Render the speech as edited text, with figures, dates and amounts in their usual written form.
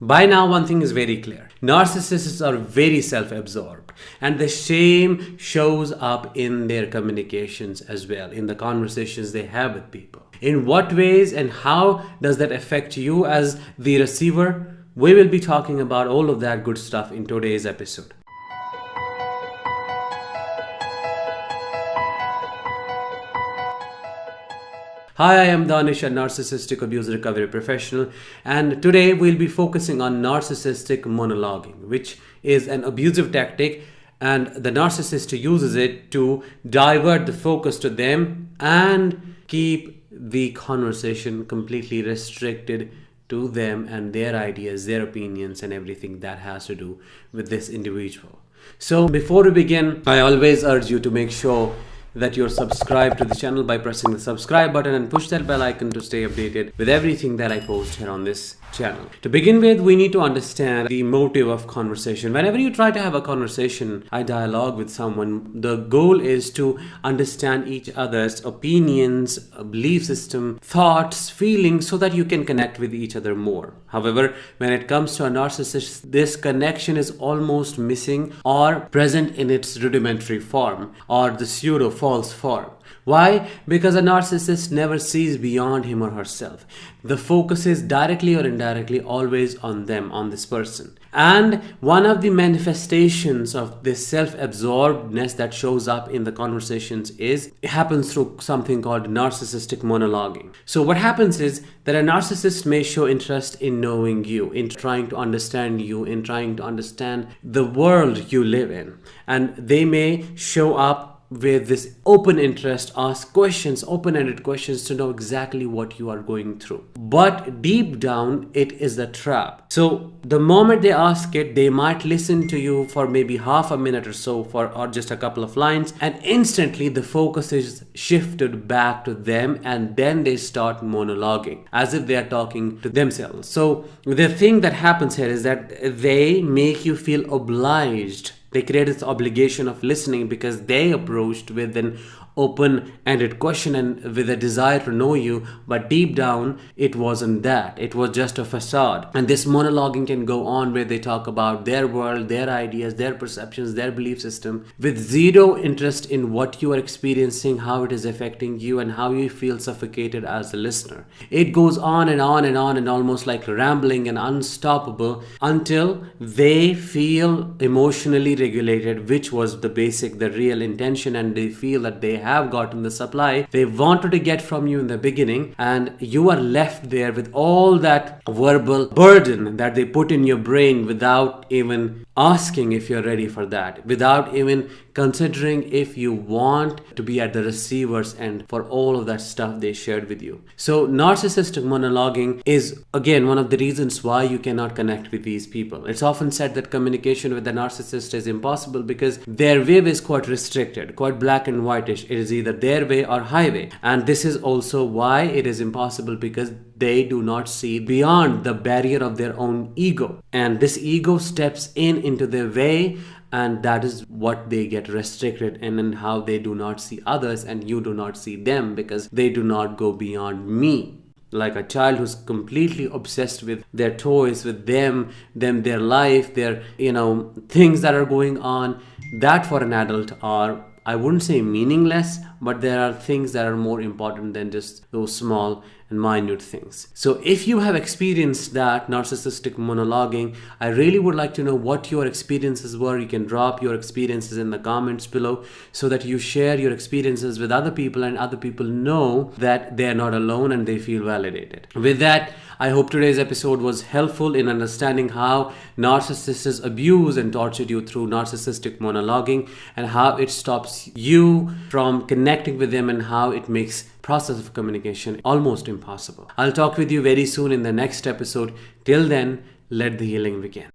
By now, one thing is very clear. Narcissists are very self-absorbed, and the shame shows up in their communications as well, in the conversations they have with people. In what ways and how does that affect you as the receiver? We will be talking about all of that good stuff in today's episode. Hi, I am Danish, a narcissistic abuse recovery professional, and today we'll be focusing on narcissistic monologuing, which is an abusive tactic, and the narcissist uses it to divert the focus to them and keep the conversation completely restricted to them and their ideas, their opinions, and everything that has to do with this individual. So before we begin, I always urge you to make sure that you're subscribed to the channel by pressing the subscribe button and push that bell icon to stay updated with everything that I post here on this channel. To begin with, we need to understand the motive of conversation. Whenever you try to have a conversation, a dialogue with someone, the goal is to understand each other's opinions, belief system, thoughts, feelings, so that you can connect with each other more. However, when it comes to a narcissist, this connection is almost missing or present in its rudimentary form or the pseudo false form. Why? Because a narcissist never sees beyond him or herself. The focus is directly or indirectly always on them, on this person. And one of the manifestations of this self-absorbedness that shows up in the conversations it happens through something called narcissistic monologuing. So what happens is that a narcissist may show interest in knowing you, in trying to understand you, in trying to understand the world you live in. And they may show up with this open interest, ask questions, open-ended questions to know exactly what you are going through. But deep down, it is a trap. So the moment they ask it, they might listen to you for maybe half a minute or so or just a couple of lines, and instantly the focus is shifted back to them, and then they start monologuing as if they are talking to themselves. So the thing that happens here is that they make you feel obliged. They create this obligation of listening because they approached with an open-ended question and with a desire to know you, but deep down it wasn't that. It was just a facade. And this monologuing can go on where they talk about their world, their ideas, their perceptions, their belief system, with zero interest in what you are experiencing, how it is affecting you, and how you feel suffocated as a listener. It goes on and on and on, and almost like rambling and unstoppable until they feel emotionally regulated, which was the real intention, and they feel that they have gotten the supply they wanted to get from you in the beginning, and you are left there with all that verbal burden that they put in your brain without even asking if you're ready for that, without even considering if you want to be at the receiver's end for all of that stuff they shared with you. So narcissistic monologuing is again one of the reasons why you cannot connect with these people. It's often said that communication with the narcissist is impossible because their way is quite restricted, quite black and whitish. It is either their way or highway. And this is also why it is impossible, because they do not see beyond the barrier of their own ego. And this ego steps into their way, and that is what they get restricted in, and how they do not see others and you do not see them, because they do not go beyond me. Like a child who's completely obsessed with their toys, with them, their life, their things that are going on, that for an adult are, I wouldn't say meaningless, but there are things that are more important than just those small and minute things. So if you have experienced that narcissistic monologuing, I really would like to know what your experiences were. You can drop your experiences in the comments below so that you share your experiences with other people, and other people know that they are not alone and they feel validated. With that, I hope today's episode was helpful in understanding how narcissists abuse and torture you through narcissistic monologuing, and how it stops you from connecting with them, and how it makes process of communication almost impossible. I'll talk with you very soon in the next episode. Till then, let the healing begin.